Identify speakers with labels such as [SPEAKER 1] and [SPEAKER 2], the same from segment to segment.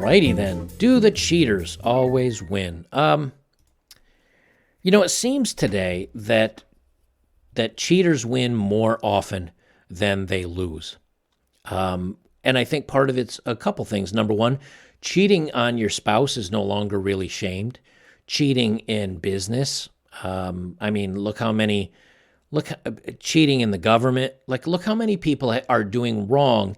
[SPEAKER 1] Alrighty then. Do the cheaters always win? It seems today that cheaters win more often than they lose. And I think part of it's a couple things. Number one, cheating on your spouse is no longer really shamed. Cheating in business, cheating in the government, look how many people are doing wrong,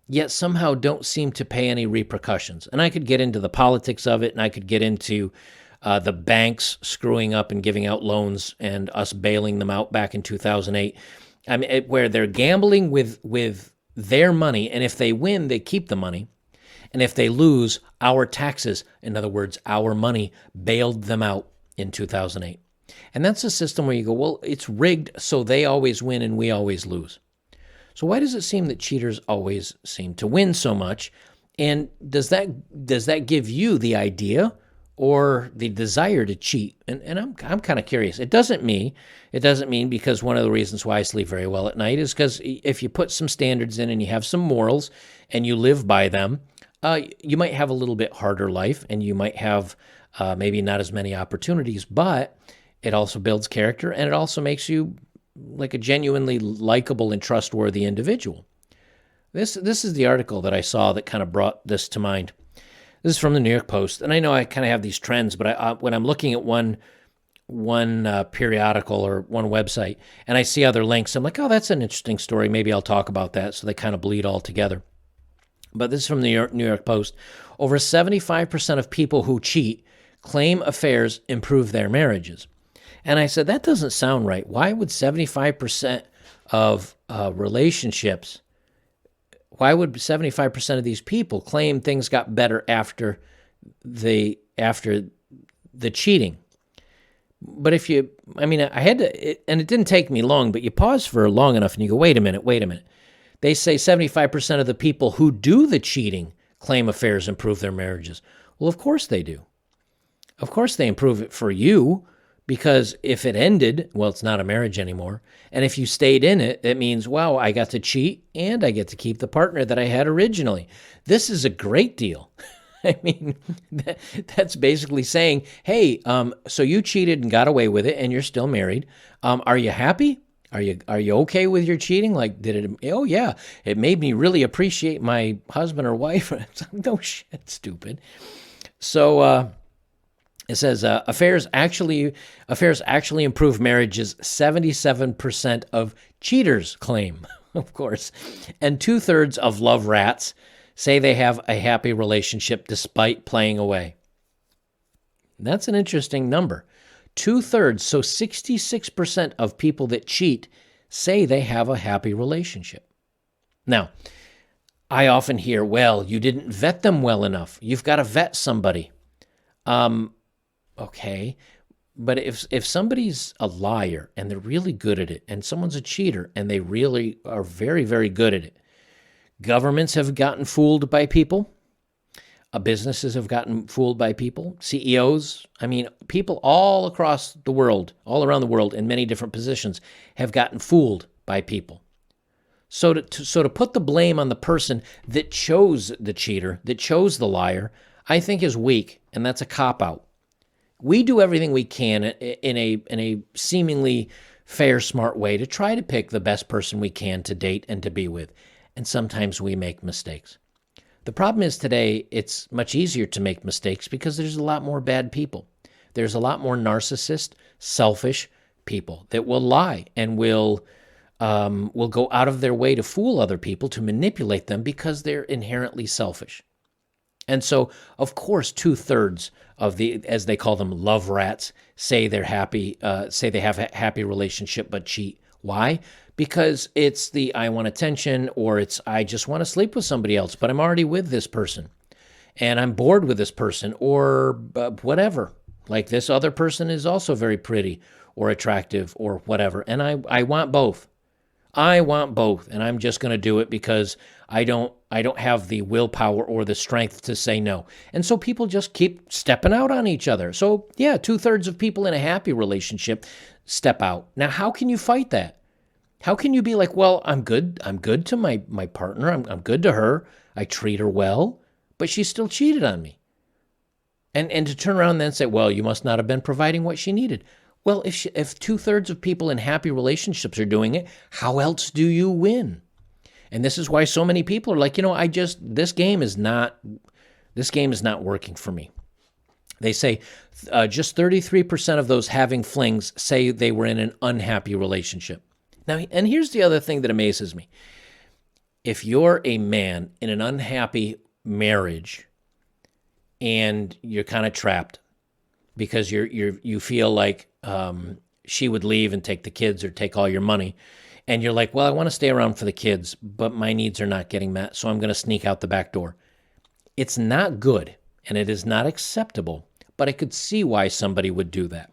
[SPEAKER 1] yet somehow don't seem to pay any repercussions. And I could get into the politics of it, and I could get into the banks screwing up and giving out loans and us bailing them out back in 2008. Where they're gambling with their money, and if they win, they keep the money. And if they lose, our taxes, in other words, our money, bailed them out in 2008. And that's a system where you go, well, it's rigged, so they always win and we always lose. So why does it seem that cheaters always seem to win so much? And does that give you the idea or the desire to cheat? And I'm kind of curious. It doesn't mean because one of the reasons why I sleep very well at night is because if you put some standards in and you have some morals and you live by them, you might have a little bit harder life and you might have maybe not as many opportunities, but it also builds character and it also makes you like a genuinely likable and trustworthy individual. This is the article that I saw that kind of brought this to mind. This is from the New York Post, and I know I kind of have these trends, but when I'm looking at one periodical or one website and I see other links, I'm like, oh, that's an interesting story. Maybe I'll talk about that. So they kind of bleed all together. But this is from the New York Post. Over 75% of people who cheat claim affairs improve their marriages. And I said, that doesn't sound right. Why would 75% of relationships, why would 75% of these people claim things got better after the cheating? But I had to, and it didn't take me long, but you pause for long enough and you go, wait a minute. They say 75% of the people who do the cheating claim affairs improve their marriages. Well, of course they do. Of course they improve it for you, because if it ended, well, it's not a marriage anymore. And if you stayed in it, it means, wow, I got to cheat and I get to keep the partner that I had originally. This is a great deal. That's basically saying, hey, so you cheated and got away with it and you're still married. Are you happy? Are you okay with your cheating? Oh yeah, it made me really appreciate my husband or wife. No shit, stupid. So it says affairs actually improve marriages. 77% of cheaters claim, of course, and 2/3 of love rats say they have a happy relationship despite playing away. That's an interesting number. 2/3, so 66% of people that cheat say they have a happy relationship. Now, I often hear, well, you didn't vet them well enough. You've got to vet somebody. Okay, but if somebody's a liar and they're really good at it, and someone's a cheater and they really are very, very good at it, governments have gotten fooled by people. Businesses have gotten fooled by people, CEOs. People all across the world, all around the world in many different positions have gotten fooled by people. So to put the blame on the person that chose the cheater, that chose the liar, I think is weak, and that's a cop-out. We do everything we can in a seemingly fair, smart way to try to pick the best person we can to date and to be with, and sometimes we make mistakes. The problem is today, it's much easier to make mistakes because there's a lot more bad people. There's a lot more narcissist, selfish people that will lie and will go out of their way to fool other people, to manipulate them because they're inherently selfish. And so, of course, 2/3 of the, as they call them, love rats, say they're happy, say they have a happy relationship but cheat. Why? Because it's the I want attention, or it's I just want to sleep with somebody else, but I'm already with this person and I'm bored with this person, or whatever. Like, this other person is also very pretty or attractive or whatever. And I want both. I want both. And I'm just going to do it because I don't have the willpower or the strength to say no. And so people just keep stepping out on each other. So yeah, 2/3 of people in a happy relationship step out. Now, how can you fight that? How can you be like, well, I'm good to my partner. I'm good to her. I treat her well. but she still cheated on me. And to turn around and then say, well, you must not have been providing what she needed. Well, if 2/3 of people in happy relationships are doing it, how else do you win? And this is why so many people are like, this game is not working for me. They say just 33% of those having flings say they were in an unhappy relationship. Now, and here's the other thing that amazes me. If you're a man in an unhappy marriage and you're kind of trapped because you feel like she would leave and take the kids or take all your money, and you're like, well, I want to stay around for the kids, but my needs are not getting met, so I'm going to sneak out the back door. It's not good, and it is not acceptable, but I could see why somebody would do that.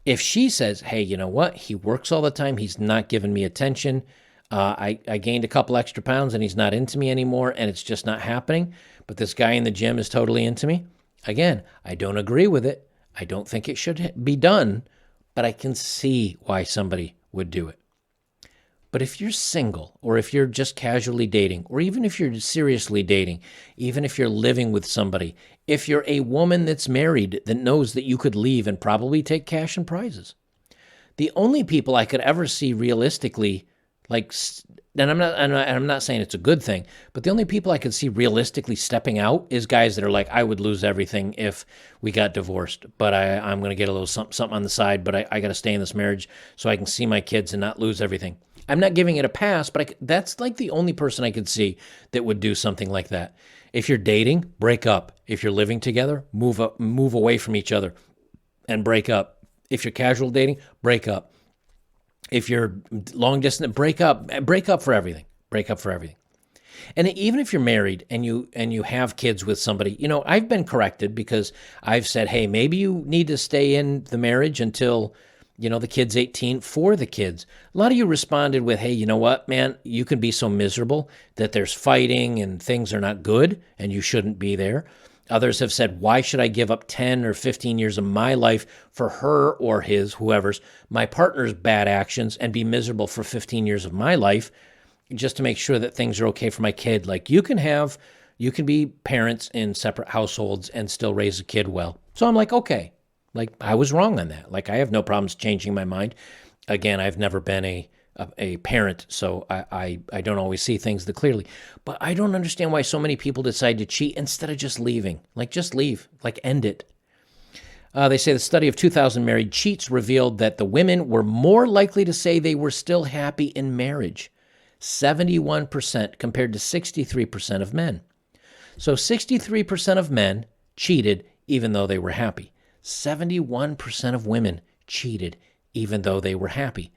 [SPEAKER 1] If she says, hey, you know what? He works all the time. He's not giving me attention. I gained a couple extra pounds, and he's not into me anymore, and it's just not happening, but this guy in the gym is totally into me. Again, I don't agree with it. I don't think it should be done, but I can see why somebody would do it. But if you're single, or if you're just casually dating, or even if you're seriously dating, even if you're living with somebody, if you're a woman that's married that knows that you could leave and probably take cash and prizes, the only people I could ever see realistically, and I'm not saying it's a good thing, but the only people I could see realistically stepping out is guys that are like, I would lose everything if we got divorced, but I'm going to get a little something on the side, but I got to stay in this marriage so I can see my kids and not lose everything. I'm not giving it a pass, but that's like the only person I could see that would do something like that. If you're dating, break up. If you're living together, move away from each other and break up. If you're casual dating, break up. If you're long distance, break up for everything. Break up for everything. And even if you're married and you have kids with somebody, I've been corrected because I've said, hey, maybe you need to stay in the marriage until the kid's 18 for the kids. A lot of you responded with, hey, you know what, man, you can be so miserable that there's fighting and things are not good and you shouldn't be there. Others have said, why should I give up 10 or 15 years of my life for her or his, whoever's, my partner's bad actions and be miserable for 15 years of my life just to make sure that things are okay for my kid? Like you can be parents in separate households and still raise a kid well. So I'm like, okay. Like, I was wrong on that. Like, I have no problems changing my mind. Again, I've never been a parent, so I don't always see things that clearly. But I don't understand why so many people decide to cheat instead of just leaving. Like, just leave. Like, end it. They say the study of 2,000 married cheats revealed that the women were more likely to say they were still happy in marriage. 71% compared to 63% of men. So 63% of men cheated even though they were happy. 71% of women cheated even though they were happy.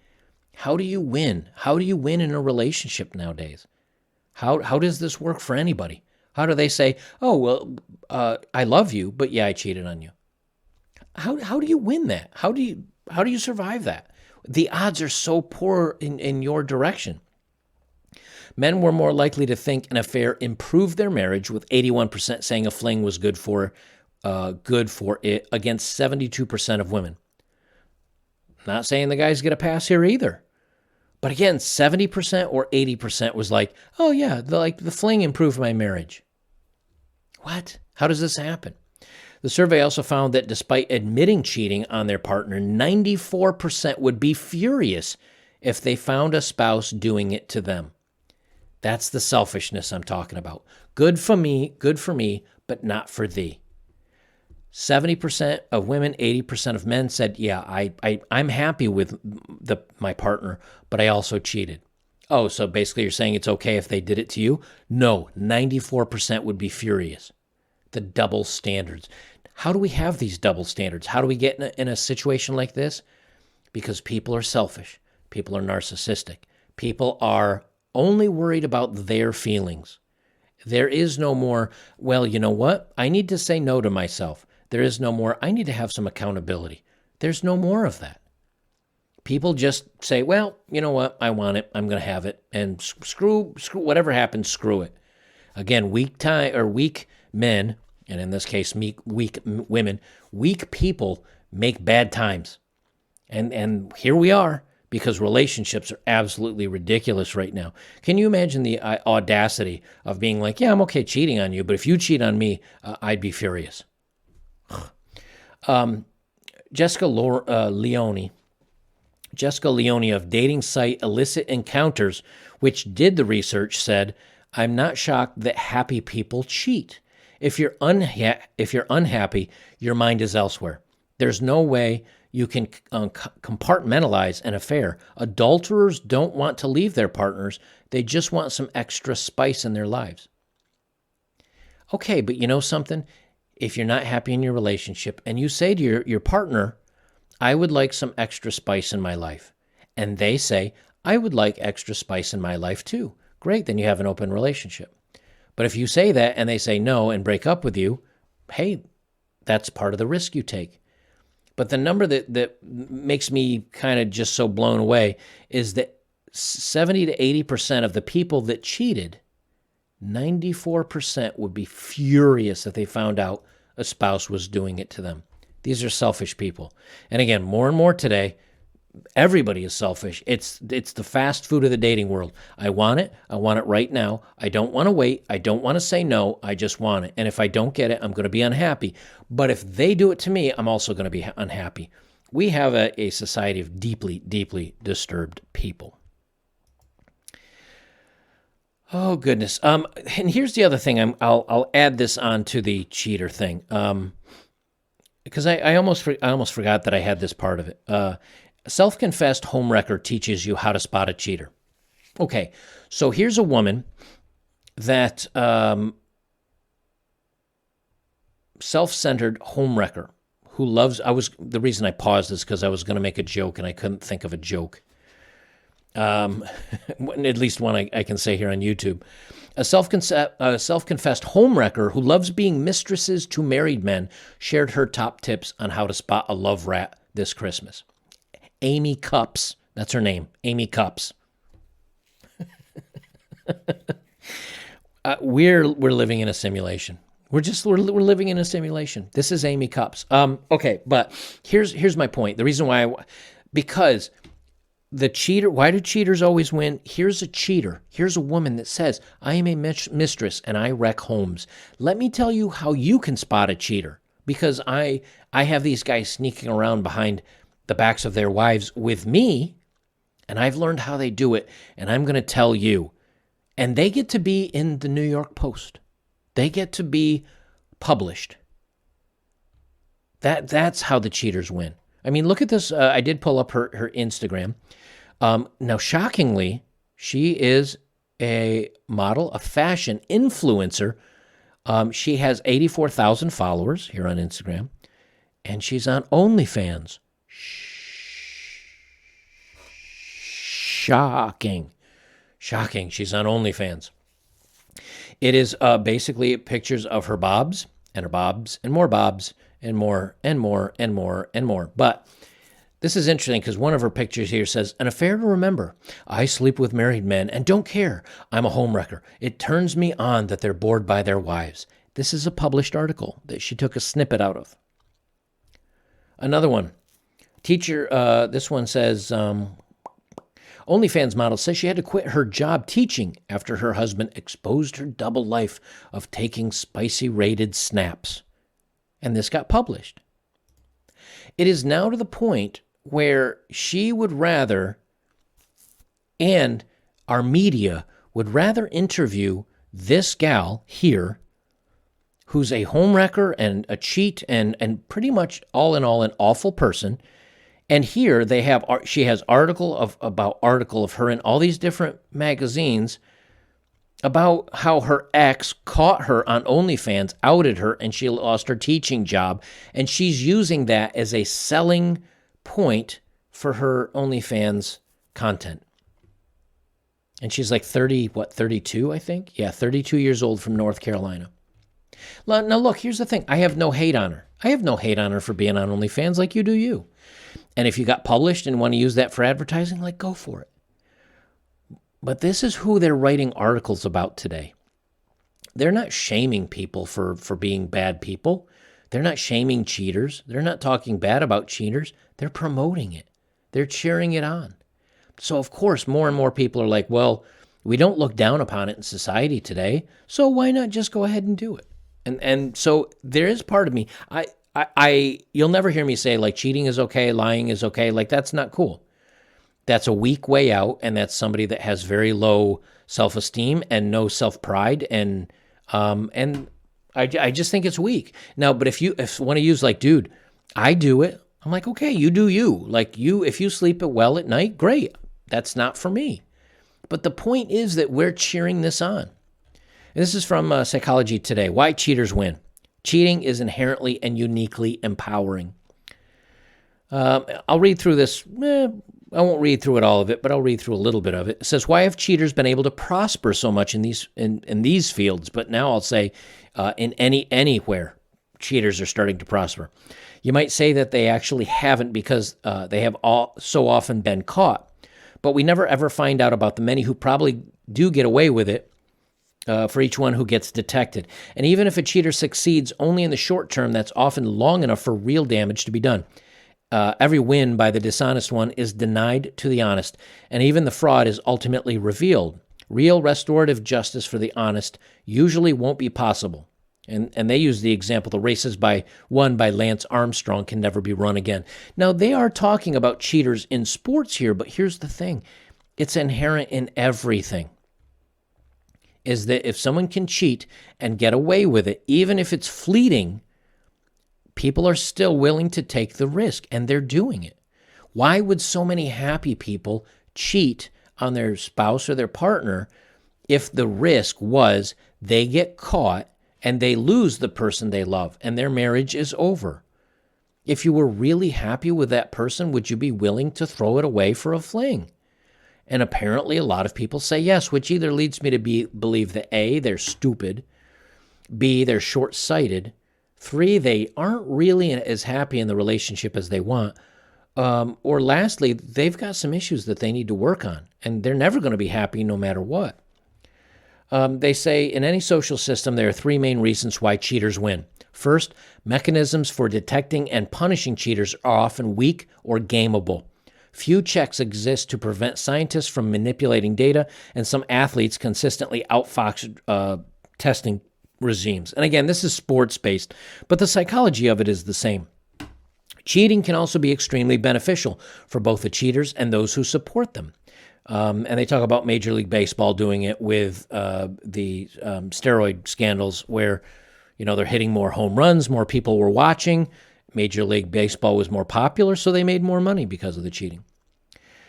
[SPEAKER 1] How do you win? How do you win in a relationship nowadays? How does this work for anybody? How do they say, oh, well, I love you, but yeah, I cheated on you? How do you win that? How do you survive that? The odds are so poor in your direction. Men were more likely to think an affair improved their marriage, with 81% saying a fling was good for it against 72% of women. Not saying the guys get a pass here either. But again, 70% or 80% was like, oh yeah, the fling improved my marriage. What? How does this happen? The survey also found that despite admitting cheating on their partner, 94% would be furious if they found a spouse doing it to them. That's the selfishness I'm talking about. Good for me, but not for thee. 70% of women, 80% of men said, yeah, I'm happy with my partner, but I also cheated. Oh, so basically you're saying it's okay if they did it to you? No, 94% would be furious. The double standards. How do we have these double standards? How do we get in a situation like this? Because people are selfish. People are narcissistic. People are only worried about their feelings. There is no more, well, you know what? I need to say no to myself. There is no more, I need to have some accountability. There's no more of that. People just say, well, you know what? I want it. I'm going to have it. And screw whatever happens, screw it. Again, weak men, and in this case, weak women, weak people make bad times. And here we are. because relationships are absolutely ridiculous right now. Can you imagine the audacity of being like, yeah, I'm okay cheating on you, but if you cheat on me, I'd be furious. Jessica Leone of dating site Illicit Encounters, which did the research, said, I'm not shocked that happy people cheat. If you're unhappy, your mind is elsewhere. There's no way you can compartmentalize an affair. Adulterers don't want to leave their partners. They just want some extra spice in their lives. Okay, but you know something? If you're not happy in your relationship and you say to your partner, I would like some extra spice in my life, and they say, I would like extra spice in my life too. Great, then you have an open relationship. But if you say that and they say no and break up with you, hey, that's part of the risk you take. But the number that makes me kind of just so blown away is that 70 to 80% of the people that cheated, 94% would be furious if they found out a spouse was doing it to them. These are selfish people. And again, more and more today, everybody is selfish. It's the fast food of the dating world. I want it. I want it right now. I don't want to wait. I don't want to say no. I just want it. And if I don't get it, I'm going to be unhappy. But if they do it to me, I'm also going to be unhappy. We have a society of deeply, deeply disturbed people. Oh, goodness. And here's the other thing. I'll add this on to the cheater thing. Because I almost forgot that I had this part of it. Self-confessed homewrecker teaches you how to spot a cheater. Okay, so here's a woman that self-centered homewrecker who loves. The reason I paused is because I was going to make a joke and I couldn't think of a joke. At least one I can say here on YouTube. A self-confessed homewrecker who loves being mistresses to married men shared her top tips on how to spot a love rat this Christmas. Amy Cups, that's her name, Amy Cups. We're living in a simulation. We're living in a simulation. This is Amy Cups. Okay, but here's my point. The reason why, because the cheater, why do cheaters always win? Here's a cheater. Here's a woman that says, I am a mistress and I wreck homes. Let me tell you how you can spot a cheater, because I have these guys sneaking around behind the backs of their wives with me, and I've learned how they do it, and I'm going to tell you. And they get to be in the New York Post. They get to be published. That's how the cheaters win. I mean, look at this. I did pull up her Instagram. Now, shockingly, she is a model, a fashion influencer. She has 84,000 followers here on Instagram, and she's on OnlyFans. Shocking. She's on OnlyFans. It is basically pictures of her bobs and her bobs and more bobs and more and more and more and more. But this is interesting because one of her pictures here says, an affair to remember. I sleep with married men and don't care. I'm a homewrecker. It turns me on that they're bored by their wives. This is a published article that she took a snippet out of. Another one. Teacher, this one says, OnlyFans model says she had to quit her job teaching after her husband exposed her double life of taking spicy rated snaps. And this got published. It is now to the point where she would rather, and our media would rather interview this gal here, who's a homewrecker and a cheat and pretty much all in all an awful person. And here she has article of her in all these different magazines about how her ex caught her on OnlyFans, outed her, and she lost her teaching job. And she's using that as a selling point for her OnlyFans content. And she's like 32, I think? Yeah, 32 years old from North Carolina. Now, look, here's the thing. I have no hate on her. I have no hate on her for being on OnlyFans like you do you. And if you got published and want to use that for advertising, like, go for it. But this is who they're writing articles about today. They're not shaming people for being bad people. They're not shaming cheaters. They're not talking bad about cheaters. They're promoting it. They're cheering it on. So, of course, more and more people are like, well, we don't look down upon it in society today, so why not just go ahead and do it? And so there is part of me. You'll never hear me say like cheating is okay, lying is okay. Like that's not cool. That's a weak way out, and that's somebody that has very low self-esteem and no self-pride, and I just think it's weak. Now, but if want to use like, dude, I do it. I'm like, okay, you do you. Like if you sleep well at night, great. That's not for me. But the point is that we're cheering this on. And this is from Psychology Today. Why cheaters win. Cheating is inherently and uniquely empowering. I'll read through this. I won't read through all of it, but I'll read through a little bit of it. It says, why have cheaters been able to prosper so much in these fields? But now I'll say in anywhere, cheaters are starting to prosper. You might say that they actually haven't because they have so often been caught. But we never ever find out about the many who probably do get away with it for each one who gets detected. And even if a cheater succeeds only in the short term, that's often long enough for real damage to be done. Every win by the dishonest one is denied to the honest, and even the fraud is ultimately revealed. Real restorative justice for the honest usually won't be possible. And they use the example, the races won by Lance Armstrong can never be run again. Now, they are talking about cheaters in sports here, but here's the thing. It's inherent in everything, is that if someone can cheat and get away with it, even if it's fleeting, people are still willing to take the risk, and they're doing it. Why would so many happy people cheat on their spouse or their partner if the risk was they get caught and they lose the person they love and their marriage is over? If you were really happy with that person, would you be willing to throw it away for a fling? And apparently a lot of people say yes, which either leads me to believe that A, they're stupid, B, they're short-sighted, 3, they aren't really as happy in the relationship as they want, or lastly, they've got some issues that they need to work on, and they're never going to be happy no matter what. They say in any social system, there are 3 main reasons why cheaters win. First, mechanisms for detecting and punishing cheaters are often weak or gameable. Few checks exist to prevent scientists from manipulating data, and some athletes consistently outfox testing regimes. And again, this is sports-based, but the psychology of it is the same. Cheating can also be extremely beneficial for both the cheaters and those who support them. And they talk about Major League Baseball doing it with the steroid scandals where, they're hitting more home runs, more people were watching. Major League Baseball was more popular, so they made more money because of the cheating.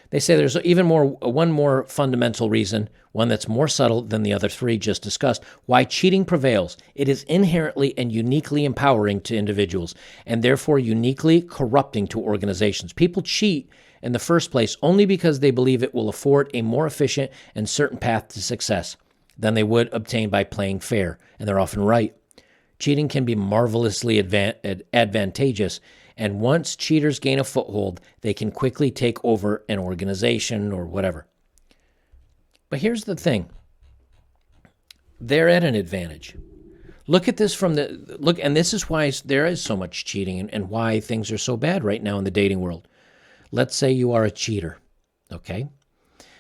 [SPEAKER 1] They say there's one more fundamental reason, one that's more subtle than the other 3 just discussed, why cheating prevails. It is inherently and uniquely empowering to individuals, and therefore uniquely corrupting to organizations. People cheat in the first place only because they believe it will afford a more efficient and certain path to success than they would obtain by playing fair, and they're often right. Cheating can be marvelously advantageous, and once cheaters gain a foothold, they can quickly take over an organization or whatever. But here's the thing. They're at an advantage. Look at this and this is why there is so much cheating and why things are so bad right now in the dating world. Let's say you are a cheater, okay?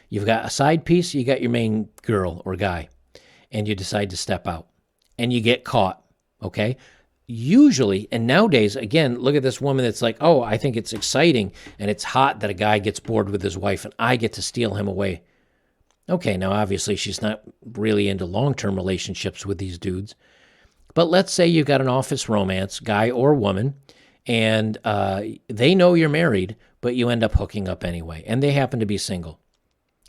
[SPEAKER 1] You've got a side piece, you got your main girl or guy, and you decide to step out, and you get caught, okay? Usually, and nowadays, again, look at this woman that's like, oh, I think it's exciting and it's hot that a guy gets bored with his wife and I get to steal him away. Okay, now obviously she's not really into long-term relationships with these dudes. But let's say you got an office romance, guy or woman, and they know you're married, but you end up hooking up anyway, and they happen to be single.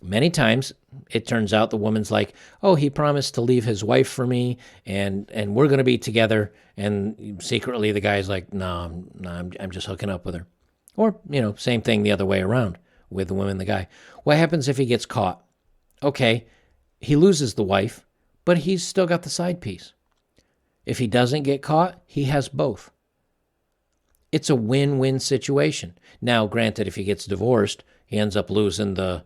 [SPEAKER 1] Many times, it turns out the woman's like, oh, he promised to leave his wife for me, and we're going to be together. And secretly, the guy's like, no, I'm just hooking up with her. Or, same thing the other way around with the woman and the guy. What happens if he gets caught? Okay, he loses the wife, but he's still got the side piece. If he doesn't get caught, he has both. It's a win-win situation. Now, granted, if he gets divorced, he ends up losing the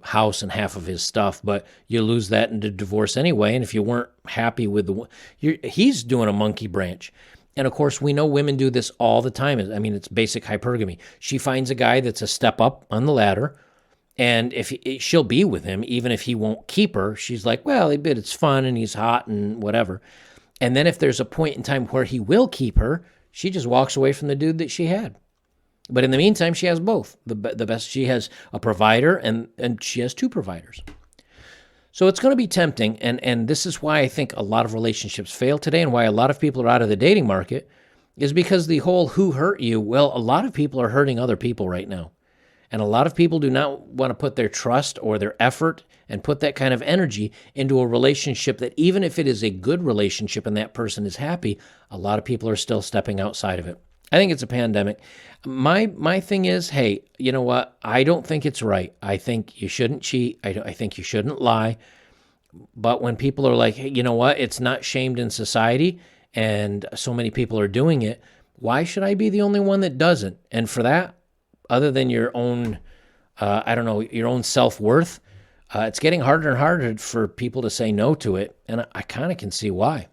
[SPEAKER 1] house and half of his stuff, but you lose that in the divorce anyway. And if you weren't happy with he's doing a monkey branch. And of course, we know women do this all the time. I mean, it's basic hypergamy. She finds a guy that's a step up on the ladder, And if she'll be with him, even if he won't keep her, she's like, well, but it's fun and he's hot and whatever. And then if there's a point in time where he will keep her, she just walks away from the dude that she had. But in the meantime, she has both. The best, she has a provider and she has two providers. So it's going to be tempting. And this is why I think a lot of relationships fail today and why a lot of people are out of the dating market is because the whole who hurt you, well, a lot of people are hurting other people right now. And a lot of people do not want to put their trust or their effort and put that kind of energy into a relationship that even if it is a good relationship and that person is happy, a lot of people are still stepping outside of it. I think it's a pandemic. My thing is, hey, you know what? I don't think it's right. I think you shouldn't cheat. I think you shouldn't lie. But when people are like, hey, you know what? It's not shamed in society and so many people are doing it. Why should I be the only one that doesn't? And for that, other than your own, your own self-worth, it's getting harder and harder for people to say no to it. And I kind of can see why.